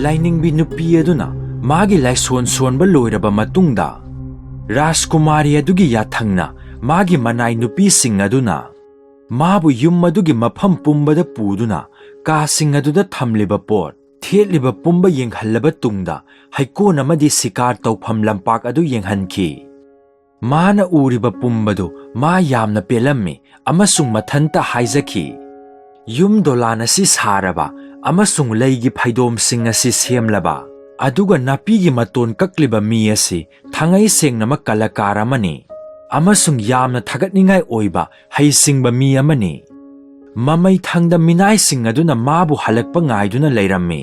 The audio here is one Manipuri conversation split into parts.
ꯂꯥꯏꯅꯤꯡꯕꯤ ꯅꯨꯄꯤ ꯑꯗꯨꯅ ꯃꯥꯒꯤ ꯂꯥꯏꯁꯣꯟ ꯁꯣꯟꯕ ꯂꯣꯏꯔꯕ ꯃꯇꯨꯡꯗ ꯔꯥꯖꯀꯨꯃꯥꯔꯤ ꯑꯗꯨꯒꯤ ꯌꯥꯊꯪꯅ ꯃꯥꯒꯤ ꯃꯅꯥꯏ ꯅꯨꯄꯤꯁꯤꯡ ꯑꯗꯨꯅ ꯃꯥꯕꯨ ꯌꯨꯝ ꯑꯗꯨꯒꯤ ꯃꯐꯝ ꯄꯨꯝꯕꯗ ꯄꯨꯗꯨꯅ ꯀꯥꯁꯤꯡ ꯑꯗꯨꯗ ꯊꯝꯂꯤꯕ ꯄꯣꯠ ꯊꯦꯠꯂꯤꯕ ꯄꯨꯝꯕ ꯌꯦꯡꯍꯜꯂꯕ ꯇꯨꯡꯗ ꯍꯩꯀꯣꯜ ꯑꯃꯗꯤ ꯁꯤꯀꯥꯔ ꯇꯧꯐꯝ ꯂꯝꯄꯥꯛ ꯑꯗꯨ ꯌꯦꯡꯍꯟꯈꯤ꯫ ꯃꯥꯅ ꯎꯔꯤꯕ ꯄꯨꯝꯕꯗꯨ ꯃꯥ ꯌꯥꯝꯅ ꯄꯦꯜꯂꯝꯃꯤ ꯑꯃꯁꯨꯡ ꯃꯊꯟꯇ ꯍꯥꯏꯖꯈꯤ, ꯌꯨꯝ ꯗꯣꯂꯥꯟ ꯑꯁꯤ ꯁꯥꯔꯕ ꯑꯃꯁꯨꯡ ꯂꯩꯒꯤ ꯐꯩꯗꯣꯝꯁꯤꯡ ꯑꯁꯤ ꯁꯦꯝꯂꯕ ꯑꯗꯨꯒ ꯅꯥꯄꯤꯒꯤ ꯃꯇꯣꯟ ꯀꯛꯂꯤꯕ ꯃꯤ ꯑꯁꯤ ꯊꯥꯡꯉꯩ ꯁꯦꯡꯅꯃꯛ ꯀꯂꯥꯀꯥꯔ ꯑꯃꯅꯤ ꯑꯃꯁꯨꯡ ꯌꯥꯝꯅ ꯊꯥꯒꯠꯅꯤꯡꯉꯥꯏ ꯑꯣꯏꯕ ꯍꯩꯁꯤꯡꯕ ꯃꯤ ꯑꯃꯅꯤ꯫ ꯃꯃꯩ ꯊꯪꯗ ꯃꯤꯅꯥꯏꯁꯤꯡ ꯑꯗꯨꯅ ꯃꯥꯕꯨ ꯍꯜꯂꯛꯄ ꯉꯥꯏꯗꯨꯅ ꯂꯩꯔꯝꯃꯤ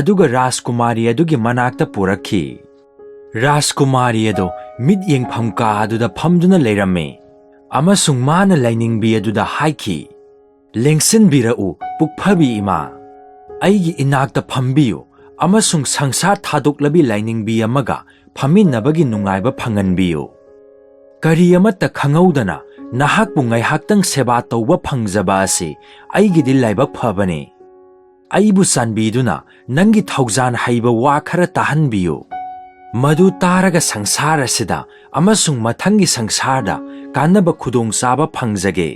ꯑꯗꯨꯒ ꯔꯥꯖꯀꯨꯃꯥꯔꯤ ꯑꯗꯨꯒꯤ ꯃꯅꯥꯛꯇ ꯄꯨꯔꯛꯈꯤ꯫ ꯔꯥꯖꯀꯨꯃꯥꯔꯤ ꯑꯗꯨ ꯃꯤꯠ ꯌꯦꯡꯐꯝ ꯀꯥ ꯑꯗꯨꯗ ꯐꯝꯗꯨꯅ ꯂꯩꯔꯝꯃꯤ ꯑꯃꯁꯨꯡ ꯃꯥꯅ ꯂꯥꯏꯅꯤꯡꯕꯤ ꯑꯗꯨꯗ ꯍꯥꯏꯈꯤ, ꯂꯦꯡꯁꯤꯟꯕꯤꯔꯛꯎ ꯄꯨꯛꯐꯕꯤ ꯏꯃꯥ, ꯑꯩꯒꯤ ꯏꯅꯥꯛꯇ ꯐꯝꯕꯤꯌꯨ ꯑꯃꯁꯨꯡ ꯁꯪꯁꯥꯔ ꯊꯥꯗꯣꯛꯂꯕꯤ ꯂꯥꯏꯅꯤꯡꯕꯤ ꯑꯃꯒ ꯐꯝꯃꯤꯟꯅꯕꯒꯤ ꯅꯨꯡꯉꯥꯏꯕ ꯐꯪꯍꯟꯕꯤꯌꯨ꯫ ꯀꯔꯤ ꯑꯃꯠꯇ ꯈꯪꯍꯧꯗꯅ ꯅꯍꯥꯛꯄꯨ ꯉꯥꯏꯍꯥꯛꯇꯪ ꯁꯦꯕꯥ ꯇꯧꯕ ꯐꯪꯖꯕ ꯑꯁꯤ ꯑꯩꯒꯤꯗꯤ ꯂꯥꯏꯕꯛ ꯐꯕꯅꯤ꯫ ꯑꯩꯕꯨ ꯆꯥꯟꯕꯤꯗꯨꯅ ꯅꯪꯒꯤ ꯊꯧꯖꯥꯟ ꯍꯩꯕ ꯋꯥ ꯈꯔ ꯇꯥꯍꯟꯕꯤꯌꯨ, ꯃꯗꯨ ꯇꯥꯔꯒ ꯁꯪꯁꯥꯔ ꯑꯁꯤꯗ ꯑꯃꯁꯨꯡ ꯃꯊꯪꯒꯤ ꯁꯪꯁꯥꯔꯗ ꯀꯥꯟꯅꯕ ꯈꯨꯗꯣꯡꯆꯥꯕ ꯐꯪꯖꯒꯦ꯫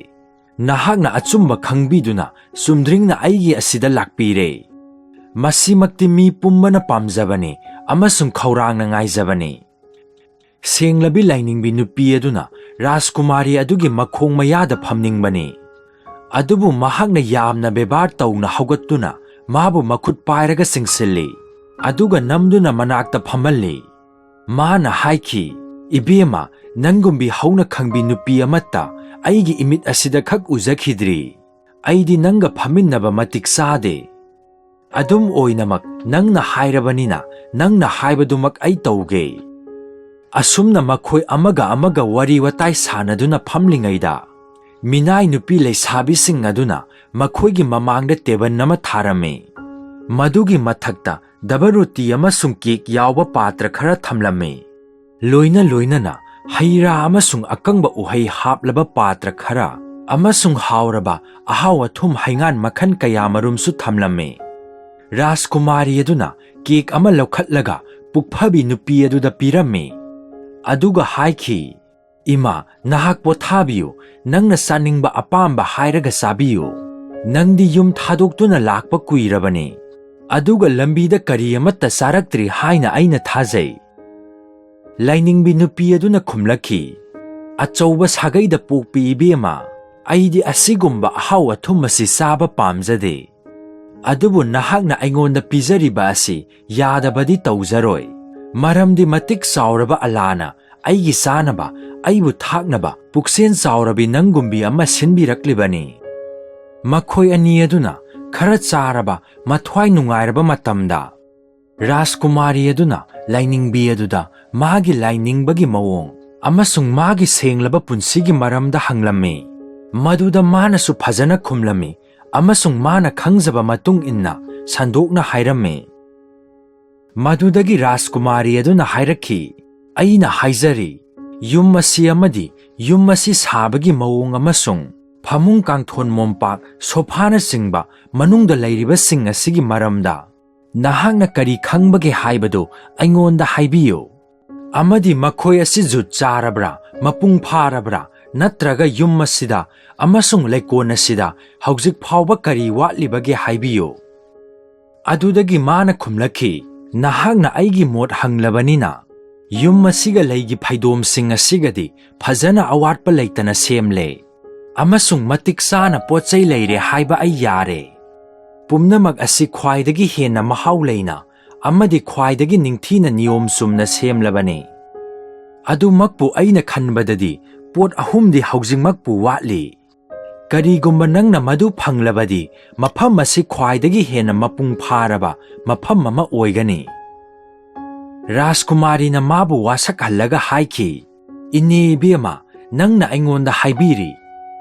ꯅꯍꯥꯛꯅ ꯑꯆꯨꯝꯕ ꯈꯪꯕꯤꯗꯨꯅ ꯆꯨꯝꯗ꯭ꯔꯤꯡꯅ ꯑꯩꯒꯤ ꯑꯁꯤꯗ ꯂꯥꯛꯄꯤꯔꯦ꯫ ꯃꯁꯤꯃꯛꯇꯤ ꯃꯤ ꯄꯨꯝꯕꯅ ꯄꯥꯝꯖꯕꯅꯤ ꯑꯃꯁꯨꯡ ꯈꯧꯔꯥꯡꯅ ꯉꯥꯏꯖꯕꯅꯤ꯫ ꯁꯦꯡꯂꯕꯤ ꯂꯥꯏꯅꯤꯡꯕꯤ ꯅꯨꯄꯤ ꯑꯗꯨꯅ ꯔꯥꯖꯀꯨꯃꯥꯔꯤ ꯑꯗꯨꯒꯤ ꯃꯈꯣꯡ ꯃꯌꯥꯗ ꯐꯝꯅꯤꯡꯕꯅꯤ, ꯑꯗꯨꯕꯨ ꯃꯍꯥꯛꯅ ꯌꯥꯝꯅ ꯕꯦꯕꯥꯔ ꯇꯧꯅ ꯍꯧꯒꯠꯇꯨꯅ ꯃꯥꯕꯨ ꯃꯈꯨꯠ ꯄꯥꯏꯔꯒ ꯆꯤꯡꯁꯤꯜꯂꯤ ꯑꯗꯨꯒ ꯅꯝꯗꯨꯅ ꯃꯅꯥꯛꯇ ꯐꯝꯍꯜꯂꯤ꯫ ꯃꯥꯅ ꯍꯥꯏꯈꯤ, ꯏꯕꯦꯝꯃ, ꯅꯪꯒꯨꯝꯕꯤ ꯍꯧꯅ ꯈꯪꯕꯤ ꯅꯨꯄꯤ ꯑꯃꯠꯇ ꯑꯩꯒꯤ ꯏꯃꯤꯠ ꯑꯁꯤꯗ ꯈꯛ ꯎꯖꯈꯤꯗ꯭ꯔꯤ꯫ ꯑꯩꯗꯤ ꯅꯪꯒ ꯐꯝꯃꯤꯟꯅꯕ ꯃꯇꯤꯛ ꯆꯥꯗꯦ꯫ ꯑꯗꯨꯝ ꯑꯣꯏꯅꯃꯛ ꯅꯪꯅ ꯍꯥꯏꯔꯕꯅꯤꯅ ꯅꯪꯅ ꯍꯥꯏꯕꯗꯨꯃꯛ ꯑꯩ ꯇꯧꯒꯦ꯫ ꯑꯁꯨꯝꯅ ꯃꯈꯣꯏ ꯑꯃꯒ ꯑꯃꯒ ꯋꯥꯔꯤ ꯋꯥꯇꯥꯏ ꯁꯥꯅꯗꯨꯅ ꯐꯝꯂꯤꯉꯩꯗ ꯃꯤꯅꯥꯏ ꯅꯨꯄꯤ ꯂꯩꯁꯥꯕꯤꯁꯤꯡ ꯑꯗꯨꯅ ꯃꯈꯣꯏꯒꯤ ꯃꯃꯥꯡꯗ ꯇꯦꯕꯜ ꯑꯃ ꯊꯥꯔꯝꯃꯤ꯫ ꯃꯗꯨꯒꯤ ꯃꯊꯛꯇ ꯗꯕꯔꯣꯇꯤ ꯑꯃꯁꯨꯡ ꯀꯦꯛ ꯌꯥꯎꯕ ꯄꯥꯇ꯭ꯔ ꯈꯔ ꯊꯝꯂꯝꯃꯤ, ꯂꯣꯏꯅꯅ ꯍꯩ ꯔꯥ ꯑꯃꯁꯨꯡ ꯑꯀꯪꯕ ꯎꯍꯩ ꯍꯥꯞꯂꯕ ꯄꯥꯇ꯭ꯔ ꯈꯔ ꯑꯃꯁꯨꯡ ꯍꯥꯎꯔꯕ ꯑꯍꯥꯎ ꯑꯊꯨꯝ ꯍꯩꯉꯥꯟ ꯃꯈꯜ ꯀꯌꯥꯃꯔꯨꯝꯁꯨ ꯊꯝꯂꯝꯃꯤ꯫ ꯔꯥꯖꯀꯨꯃꯥꯔꯤ ꯑꯗꯨꯅ ꯀꯦꯛ ꯑꯃ ꯂꯧꯈꯠꯂꯒ ꯄꯨꯛꯐꯕꯤ ꯅꯨꯄꯤ ꯑꯗꯨꯗ ꯄꯤꯔꯝꯃꯤ ꯑꯗꯨꯒ ꯍꯥꯏꯈꯤ, ꯏꯃꯥ, ꯅꯍꯥꯛ ꯄꯣꯊꯥꯕꯤꯌꯨ, ꯅꯪꯅ ꯆꯥꯅꯤꯡꯕ ꯑꯄꯥꯝꯕ ꯍꯥꯏꯔꯒ ꯆꯥꯕꯤꯌꯨ꯫ ꯅꯪꯗꯤ ꯌꯨꯝ ꯊꯥꯗꯣꯛꯇꯨꯅ ꯂꯥꯛꯄ ꯀꯨꯏꯔꯕꯅꯤ ꯑꯗꯨꯒ ꯂꯝꯕꯤꯗ ꯀꯔꯤ ꯑꯃꯠꯇ ꯆꯥꯔꯛꯇ꯭ꯔꯤ ꯍꯥꯏꯅ ꯑꯩꯅ ꯊꯥꯖꯩ꯫ ꯂꯥꯏꯅꯤꯡꯕꯤ ꯅꯨꯄꯤ ꯑꯗꯨꯅ ꯈꯨꯝꯂꯛꯈꯤ, ꯑꯆꯧꯕ ꯁꯥꯒꯩꯗ ꯄꯣꯛꯄꯤ ꯏꯕꯦꯝꯃ, ꯑꯩꯗꯤ ꯑꯁꯤꯒꯨꯝꯕ ꯑꯍꯥꯎ ꯑꯊꯨꯝ ꯑꯁꯤ ꯆꯥꯕ ꯄꯥꯝꯖꯗꯦ꯫ ꯑꯗꯨꯕꯨ ꯅꯍꯥꯛꯅ ꯑꯩꯉꯣꯟꯗ ꯄꯤꯖꯔꯤꯕ ꯑꯁꯤ ꯌꯥꯗꯕꯗꯤ ꯇꯧꯖꯔꯣꯏ, ꯃꯔꯝꯗꯤ ꯃꯇꯤꯛ ꯆꯥꯎꯔꯕ ꯑꯜꯂꯥꯅ ꯑꯩꯒꯤ ꯆꯥꯅꯕ ꯑꯩꯕꯨ ꯊꯥꯛꯅꯕ ꯄꯨꯛꯆꯦꯜ ꯆꯥꯎꯔꯕꯤ ꯅꯪꯒꯨꯝꯕꯤ ꯑꯃ ꯁꯤꯟꯕꯤꯔꯛꯂꯤꯕꯅꯤ꯫ ꯃꯈꯣꯏ ꯑꯅꯤ ꯑꯗꯨꯅ ꯈꯔ ꯆꯥꯔꯕ ꯃꯊ꯭ꯋꯥꯏ ꯅꯨꯡꯉꯥꯏꯔꯕ ꯃꯇꯝꯗ ꯔꯥꯖꯀꯨꯃꯥꯔꯤ ꯑꯗꯨꯅ ꯂꯥꯏꯅꯤꯡꯕꯤ ꯑꯗꯨꯗ ꯃꯥꯒꯤ ꯂꯥꯏꯅꯤꯡꯕꯒꯤ ꯃꯑꯣꯡ ꯑꯃꯁꯨꯡ ꯃꯥꯒꯤ ꯁꯦꯡꯂꯕ ꯄꯨꯟꯁꯤꯒꯤ ꯃꯔꯝꯗ ꯍꯪꯂꯝꯃꯤ, ꯃꯗꯨꯗ ꯃꯥꯅꯁꯨ ꯐꯖꯅ ꯈꯨꯝꯂꯝꯃꯤ ꯑꯃꯁꯨꯡ ꯃꯥꯅ ꯈꯪꯖꯕ ꯃꯇꯨꯡ ꯏꯟꯅ ꯁꯟꯗꯣꯛꯅ ꯍꯥꯏꯔꯝꯃꯤ꯫ ꯃꯗꯨꯗꯒꯤ ꯔꯥꯖꯀꯨꯃꯥꯔꯤ ꯑꯗꯨꯅ ꯍꯥꯏꯔꯛꯈꯤ, ꯑꯩꯅ ꯍꯥꯏꯖꯔꯤ, ꯌꯨꯝ ꯑꯁꯤ ꯑꯃꯗꯤ ꯌꯨꯝ ꯑꯁꯤ ꯁꯥꯕꯒꯤ ꯃꯑꯣꯡ ꯑꯃꯁꯨꯡ ꯐꯃꯨꯡ ꯀꯥꯡꯊꯣꯟ ꯃꯣꯝꯄꯥꯛ ꯁꯣꯐꯥꯅꯆꯤꯡꯕ ꯃꯅꯨꯡꯗ ꯂꯩꯔꯤꯕꯁꯤꯡ ꯑꯁꯤꯒꯤ ꯃꯔꯝꯗ ꯅꯍꯥꯛꯅ ꯀꯔꯤ ꯈꯪꯕꯒꯦ ꯍꯥꯏꯕꯗꯨ ꯑꯩꯉꯣꯟꯗ ꯍꯥꯏꯕꯤꯌꯨ, ꯑꯃꯗꯤ ꯃꯈꯣꯏ ꯑꯁꯤ ꯖꯨꯠ ꯆꯥꯔꯕ꯭ꯔꯥ, ꯃꯄꯨꯡ ꯐꯥꯔꯕ꯭ꯔꯥ, ꯅꯠꯇ꯭ꯔꯒ ꯌꯨꯝ ꯑꯁꯤꯗ ꯑꯃꯁꯨꯡ ꯂꯩꯀꯣꯜ ꯑꯁꯤꯗ ꯍꯧꯖꯤꯛ ꯐꯥꯎꯕ ꯀꯔꯤ ꯋꯥꯠꯂꯤꯕꯒꯦ ꯍꯥꯏꯕꯤꯌꯨ꯫ ꯑꯗꯨꯗꯒꯤ ꯃꯥꯅ ꯈꯨꯝꯂꯛꯈꯤ, ꯅꯍꯥꯛꯅ ꯑꯩꯒꯤ ꯃꯣꯠ ꯍꯪꯂꯕꯅꯤꯅ ꯌꯨꯝ ꯑꯁꯤꯒ ꯂꯩꯒꯤ ꯐꯩꯗꯣꯝꯁꯤꯡ ꯑꯁꯤꯒꯗꯤ ꯐꯖꯅ ꯑꯋꯥꯠꯄ ꯂꯩꯇꯅ ꯁꯦꯝꯂꯦ ꯑꯃꯁꯨꯡ ꯃꯇꯤꯛ ꯆꯥꯅ ꯄꯣꯠꯆꯩ ꯂꯩꯔꯦ ꯍꯥꯏꯕ ꯑꯩ ꯌꯥꯔꯦ꯫ ꯄꯨꯝꯅꯃꯛ ꯑꯁꯤ ꯈ꯭ꯋꯥꯏꯗꯒꯤ ꯍꯦꯟꯅ ꯃꯍꯥꯎ ꯂꯩꯅ ꯑꯃꯗꯤ ꯈ꯭ꯋꯥꯏꯗꯒꯤ ꯅꯤꯡꯊꯤꯅ ꯅꯤꯌꯣꯝ ꯆꯨꯝꯅ ꯁꯦꯝꯂꯕꯅꯤ꯫ ꯑꯗꯨꯃꯛꯄꯨ ꯑꯩꯅ ꯈꯟꯕꯗꯗꯤ ꯄꯣꯠ ꯑꯍꯨꯝꯗꯤ ꯍꯧꯖꯤꯛꯃꯛꯄꯨ ꯋꯥꯠꯂꯤ꯫ ꯀꯔꯤꯒꯨꯝꯕ ꯅꯪꯅ ꯃꯗꯨ ꯐꯪꯂꯕꯗꯤ ꯃꯐꯝ ꯑꯁꯤ ꯈ꯭ꯋꯥꯏꯗꯒꯤ ꯍꯦꯟꯅ ꯃꯄꯨꯡ ꯐꯥꯔꯕ ꯃꯐꯝ ꯑꯃ ꯑꯣꯏꯒꯅꯤ꯫ ꯔꯥꯖꯀꯨꯃꯥꯔꯤꯅ ꯃꯥꯕꯨ ꯋꯥꯁꯛꯍꯜꯂꯒ ꯍꯥꯏꯈꯤ, ꯏꯅꯦ ꯏꯕꯦꯝꯃ, ꯅꯪꯅ ꯑꯩꯉꯣꯟꯗ ꯍꯥꯏꯕꯤꯔꯤ,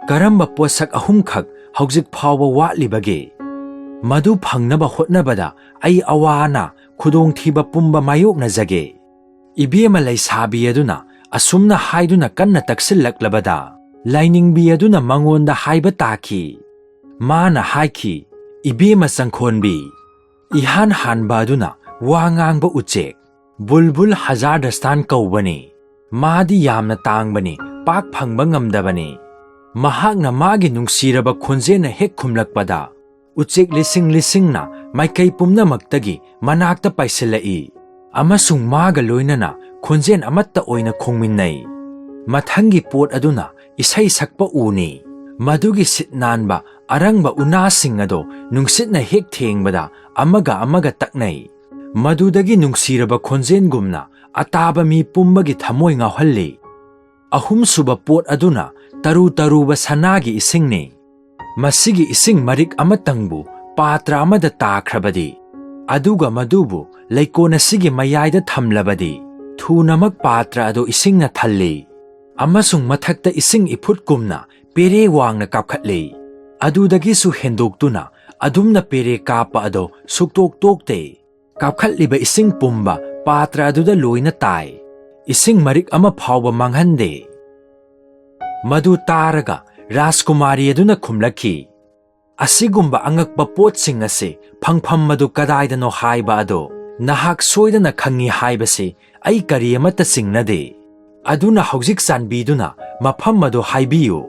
ꯀꯔꯝꯕ ꯄꯣꯠꯁꯛ ꯑꯍꯨꯝꯈꯛ ꯍꯧꯖꯤꯛ ꯐꯥꯎꯕ ꯋꯥꯠꯂꯤꯕꯒꯦ? ꯃꯗꯨ ꯐꯪꯅꯕ ꯍꯣꯠꯅꯕꯗ ꯑꯩ ꯑꯋꯥ ꯑꯅꯥ ꯈꯨꯗꯣꯡꯊꯤꯕ ꯄꯨꯝꯕ ꯃꯥꯌꯣꯛꯅꯖꯒꯦ꯫ ꯏꯕꯦꯝꯃ ꯂꯩꯁꯥꯕꯤ ꯑꯗꯨꯅ ꯑꯁꯨꯝꯅ ꯍꯥꯏꯗꯨꯅ ꯀꯟꯅ ꯇꯛꯁꯤꯜꯂꯛꯂꯕꯗ ꯂꯥꯏꯅꯤꯡꯕꯤ ꯑꯗꯨꯅ ꯃꯉꯣꯟꯗ ꯍꯥꯏꯕ ꯇꯥꯈꯤ꯫ ꯃꯥꯅ ꯍꯥꯏꯈꯤ, ꯏꯕꯦꯝꯃ ꯆꯪꯈꯣꯟꯕꯤ, ꯏꯍꯥꯟ ꯍꯥꯟꯕ ꯑꯗꯨꯅ ꯋꯥ ꯉꯥꯡꯕ ꯎꯆꯦꯛ ꯕꯨꯜꯕꯨꯜ ꯍꯖꯥꯔꯗꯁꯇꯥꯟ ꯀꯧꯕꯅꯤ ꯃꯥꯗꯤ ꯌꯥꯝꯅ ꯇꯥꯡꯕꯅꯤ ꯄꯥꯛ ꯐꯪꯕ ꯉꯝꯗꯕꯅꯤ ꯃꯍꯥꯛꯅ ꯃꯥꯒꯤ ꯅꯨꯡꯁꯤꯔꯕ ꯈꯣꯟꯖꯦꯜꯅ ꯍꯦꯛ ꯈꯨꯝꯂꯛꯄꯗ ꯎꯆꯦꯛ ꯂꯤꯁꯤꯡ ꯂꯤꯁꯤꯡꯅ ꯃꯥꯏꯀꯩ ꯄꯨꯝꯅꯃꯛꯇꯒꯤ ꯃꯅꯥꯛꯇ ꯄꯥꯏꯁꯤꯜꯂꯛꯏ ꯑꯃꯁꯨꯡ ꯃꯥꯒ ꯂꯣꯏꯅꯅ ꯈꯣꯟꯖꯦꯜ ꯑꯃꯠꯇ ꯑꯣꯏꯅ ꯈꯣꯡꯃꯤꯟꯅꯩ ꯃꯊꯪꯒꯤ ꯄꯣꯠ ꯑꯗꯨꯅ ꯏꯁꯩ ꯁꯛꯄ ꯎꯅꯤ ꯃꯗꯨꯒꯤ ꯁꯤꯠ ꯅꯥꯟꯕ ꯑꯔꯪꯕ ꯎꯅꯥꯁꯤꯡ ꯑꯗꯣ ꯅꯨꯡꯁꯤꯠꯅ ꯍꯦꯛ ꯊꯦꯡꯕꯗ ꯑꯃꯒ ꯑꯃꯒ ꯇꯛꯅꯩ ꯃꯗꯨꯗꯒꯤ ꯅꯨꯡꯁꯤꯔꯕ ꯈꯣꯟꯖꯦꯜꯒꯨꯝꯅ ꯑꯇꯥꯕ ꯃꯤ ꯄꯨꯝꯕꯒꯤ ꯊꯃꯣꯏ ꯉꯥꯎꯍꯜꯂꯤ ꯑꯍꯨꯝꯁꯨꯕ ꯄꯣꯠ ꯑꯗꯨꯅ ꯇꯔꯨ ꯇꯔꯨꯕ ꯁꯅꯥꯒꯤ ꯏꯁꯤꯡꯅꯤ ꯃꯁꯤꯒꯤ ꯏꯁꯤꯡ ꯃꯔꯤꯛ ꯑꯃꯇꯪꯕꯨ ꯄꯥꯇ꯭ꯔ ꯑꯃꯗ ꯇꯥꯈ꯭ꯔꯕꯗꯤ ꯑꯗꯨꯒ ꯃꯗꯨꯕꯨ ꯂꯩꯀꯣꯟ ꯑꯁꯤꯒꯤ ꯃꯌꯥꯏꯗ ꯊꯝꯂꯕꯗꯤ ꯊꯨꯅꯃꯛ ꯄꯥꯇ꯭ꯔ ꯑꯗꯨ ꯏꯁꯤꯡꯅ ꯊꯜꯂꯤ ꯑꯃꯁꯨꯡ ꯃꯊꯛꯇ ꯏꯁꯤꯡ ꯏꯐꯨꯠꯀꯨꯝꯅ ꯄꯦꯔꯦ ꯋꯥꯡꯅ ꯀꯥꯞꯈꯠꯂꯤ ꯑꯗꯨꯗꯒꯤꯁꯨ ꯍꯦꯟꯗꯣꯛꯇꯨꯅ ꯑꯗꯨꯝꯅ ꯄꯦꯔꯦ ꯀꯥꯞꯄ ꯑꯗꯣ ꯁꯨꯛꯇꯣꯛ ꯇꯣꯛꯇꯦ ꯀꯥꯞꯈꯠꯂꯤꯕ ꯏꯁꯤꯡ ꯄꯨꯝꯕ ꯄꯥꯇ꯭ꯔ ꯑꯗꯨꯗ ꯂꯣꯏꯅ ꯇꯥꯏ ꯏꯁꯤꯡ ꯃꯔꯤꯛ ꯑꯃ ꯐꯥꯎꯕ ꯃꯥꯡꯍꯟꯗꯦ ꯃꯗꯨ ꯇꯥꯔꯒ ꯔꯥꯖꯀꯨꯃꯥꯔꯤ ꯑꯗꯨꯅ ꯈꯨꯝꯂꯛꯈꯤ ꯑꯁꯤꯒꯨꯝꯕ ꯑꯉꯛꯄ ꯄꯣꯠꯁꯤꯡ ꯑꯁꯤ ꯐꯪꯐꯝ ꯑꯗꯨ ꯀꯗꯥꯏꯗꯅꯣ ꯍꯥꯏꯕ ꯑꯗꯣ ꯅꯍꯥꯛ ꯁꯣꯏꯗꯅ ꯈꯪꯉꯤ ꯍꯥꯏꯕꯁꯤ ꯑꯩ ꯀꯔꯤ ꯑꯃꯠꯇ ꯆꯤꯡꯅꯗꯦ ꯑꯗꯨꯅ ꯍꯧꯖꯤꯛ ꯆꯥꯟꯕꯤꯗꯨꯅ ꯃꯐꯝ ꯑꯗꯨ ꯍꯥꯏꯕꯤꯌꯨ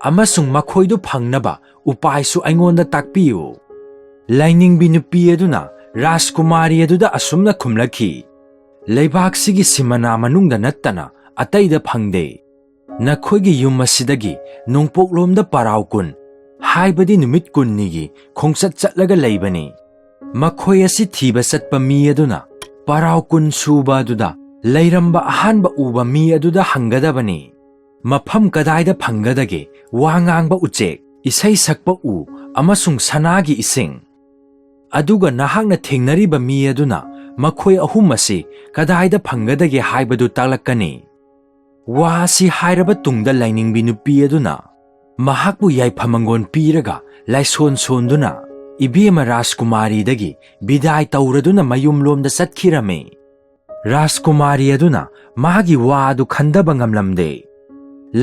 ꯑꯃꯁꯨꯡ ꯃꯈꯣꯏꯗꯨ ꯐꯪꯅꯕ ꯎꯄꯥꯏꯁꯨ ꯑꯩꯉꯣꯟꯗ ꯇꯥꯛꯄꯤꯌꯨ ꯂꯥꯏꯅꯤꯡꯕꯤ ꯅꯨꯄꯤ ꯑꯗꯨꯅ ꯔꯥꯖꯀꯨꯃꯥꯔꯤ ꯑꯗꯨꯗ ꯑꯁꯨꯝꯅ ꯈꯨꯝꯂꯛꯈꯤ ꯂꯩꯕꯥꯛꯁꯤꯒꯤ ꯁꯤꯃꯅꯥ ꯃꯅꯨꯡꯗ ꯅꯠꯇꯅ ꯑꯇꯩꯗ ꯐꯪꯗꯦ ꯅꯈꯣꯏꯒꯤ ꯌꯨꯝ ꯑꯁꯤꯗꯒꯤ ꯅꯣꯡꯄꯣꯛꯂꯣꯝꯗ ꯄꯔꯥꯎ ꯀꯨꯟ ꯍꯥꯏꯕꯗꯤ ꯅꯨꯃꯤꯠ ꯀꯨꯟꯅꯤꯒꯤ ꯈꯣꯡꯆꯠ ꯆꯠꯂꯒ ꯂꯩꯕꯅꯤ ꯃꯈꯣꯏ ꯑꯁꯤ ꯊꯤꯕ ꯆꯠꯄ ꯃꯤ ꯑꯗꯨꯅ ꯄꯔꯥꯎ ꯀꯨꯟ ꯁꯨꯕ ꯑꯗꯨꯗ ꯂꯩꯔꯝꯕ ꯑꯍꯥꯟꯕ ꯎꯕ ꯃꯤ ꯑꯗꯨꯗ ꯍꯪꯒꯗꯕꯅꯤ ꯃꯐꯝ ꯀꯗꯥꯏꯗ ꯐꯪꯒꯗꯒꯦ ꯋꯥ ꯉꯥꯡꯕ ꯎꯆꯦꯛ ꯏꯁꯩ ꯁꯛꯄ ꯎ ꯑꯃꯁꯨꯡ ꯁꯅꯥꯒꯤ ꯏꯁꯤꯡ ꯑꯗꯨꯒ ꯅꯍꯥꯛꯅ ꯊꯦꯡꯅꯔꯤꯕ ꯃꯤ ꯑꯗꯨꯅ ꯃꯈꯣꯏ ꯑꯍꯨꯝ ꯑꯁꯤ ꯀꯗꯥꯏꯗ ꯐꯪꯒꯗꯒꯦ ꯍꯥꯏꯕꯗꯨ ꯇꯥꯛꯂꯛꯀꯅꯤ ꯋꯥ ꯑꯁꯤ ꯍꯥꯏꯔꯕ ꯇꯨꯡꯗ ꯂꯥꯏꯅꯤꯡꯕꯤ ꯅꯨꯄꯤ ꯑꯗꯨꯅ ꯃꯍꯥꯛꯄꯨ ꯌꯥꯏꯐꯃꯪꯒꯣꯜ ꯄꯤꯔꯒ ꯂꯥꯏꯁꯣꯟ ꯁꯣꯟꯗꯨꯅ ꯏꯕꯦꯝꯃ ꯔꯥꯖꯀꯨꯃꯥꯔꯤꯗꯒꯤ ꯕꯤꯗꯥꯏ ꯇꯧꯔꯗꯨꯅ ꯃꯌꯨꯝꯂꯣꯝꯗ ꯆꯠꯈꯤꯔꯝꯃꯤ ꯔꯥꯖꯀꯨꯃꯥꯔꯤ ꯑꯗꯨꯅ ꯃꯥꯒꯤ ꯋꯥ ꯑꯗꯨ ꯈꯟꯗꯕ ꯉꯝꯂꯝꯗꯦ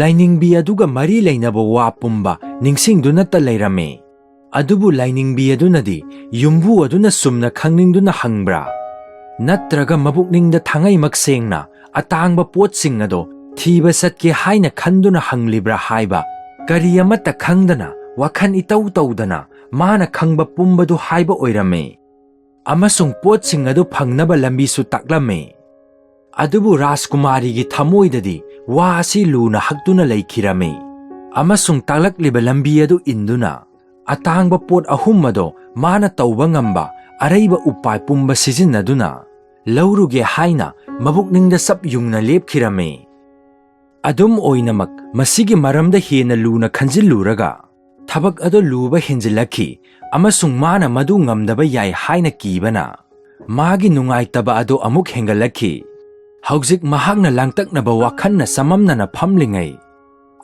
ꯂꯥꯏꯅꯤꯡꯕꯤ ꯑꯗꯨꯒ ꯃꯔꯤ ꯂꯩꯅꯕ ꯋꯥ ꯄꯨꯝꯕ ꯅꯤꯡꯁꯤꯡꯗꯨꯅꯇ ꯂꯩꯔꯝꯃꯤ ꯑꯗꯨꯕꯨ ꯂꯥꯏꯅꯤꯡꯕꯤ ꯑꯗꯨꯅꯗꯤ ꯌꯨꯝꯕꯨ ꯑꯗꯨꯅ ꯆꯨꯝꯅ ꯈꯪꯅꯤꯡꯗꯨꯅ ꯍꯪꯕ꯭ꯔꯥ ꯅꯠꯇ꯭ꯔꯒ ꯃꯕꯨꯛꯅꯤꯡꯗ ꯊꯥꯡꯉꯩꯃꯛ ꯁꯦꯡꯅ ꯑꯇꯥꯡꯕ ꯄꯣꯠꯁꯤꯡ ꯑꯗꯣ ꯊꯤꯕ ꯆꯠꯀꯦ ꯍꯥꯏꯅ ꯈꯟꯗꯨꯅ ꯍꯪꯂꯤꯕ꯭ꯔꯥ ꯍꯥꯏꯕ ꯀꯔꯤ ꯑꯃꯠꯇ ꯈꯪꯗꯅ ꯋꯥꯈꯜ ꯏꯇꯧ ꯇꯧꯗꯅ ꯃꯥꯅ ꯈꯪꯕ ꯄꯨꯝꯕꯗꯨ ꯍꯥꯏꯕ ꯑꯣꯏꯔꯝꯃꯤ ꯑꯃꯁꯨꯡ ꯄꯣꯠꯁꯤꯡ ꯑꯗꯨ ꯐꯪꯅꯕ ꯂꯝꯕꯤꯁꯨ ꯇꯥꯛꯂꯝꯃꯤ ꯑꯗꯨꯕꯨ ꯔꯥꯖꯀꯨꯃꯥꯔꯤꯒꯤ ꯊꯃꯣꯏꯗꯗꯤ ꯋꯥ ꯑꯁꯤ ꯂꯨꯅ ꯍꯛꯇꯨꯅ ꯂꯩꯈꯤꯔꯝꯃꯤ ꯑꯃꯁꯨꯡ ꯇꯥꯛꯂꯛꯂꯤꯕ ꯂꯝꯕꯤ ꯑꯗꯨ ꯏꯟꯗꯨꯅ ꯑꯇꯥꯡꯕ ꯄꯣꯠ ꯑꯍꯨꯝ ꯑꯗꯣ ꯃꯥꯅ ꯇꯧꯕ ꯉꯝꯕ ꯑꯔꯩꯕ ꯎꯄꯥꯏ ꯄꯨꯝꯕ ꯁꯤꯖꯤꯟꯅꯗꯨꯅ ꯂꯧꯔꯨꯒꯦ ꯍꯥꯏꯅ ꯃꯕꯨꯛꯅꯤꯡꯗ ꯆꯞ ꯌꯨꯡꯅ ꯂꯦꯞꯈꯤꯔꯝꯃꯤ ꯑꯗꯨꯝ ꯑꯣꯏꯅꯃꯛ ꯃꯁꯤꯒꯤ ꯃꯔꯝꯗ ꯍꯦꯟꯅ ꯂꯨꯅ ꯈꯟꯖꯤꯜꯂꯨꯔꯒ ꯊꯕꯛ ꯑꯗꯨ ꯂꯨꯕ ꯍꯦꯟꯖꯤꯜꯂꯛꯈꯤ ꯑꯃꯁꯨꯡ ꯃꯥꯅ ꯃꯗꯨ ꯉꯝꯗꯕ ꯌꯥꯏ ꯍꯥꯏꯅ ꯀꯤꯕꯅ ꯃꯥꯒꯤ ꯅꯨꯡꯉꯥꯏꯇꯕ ꯑꯗꯨ ꯑꯃꯨꯛ ꯍꯦꯟꯒꯠꯂꯛꯈꯤ ꯍꯧꯖꯤꯛ ꯃꯍꯥꯛꯅ ꯂꯥꯡꯇꯛꯅꯕ ꯋꯥꯈꯜꯅ ꯆꯃꯝꯅꯅ ꯐꯝꯂꯤꯉꯩ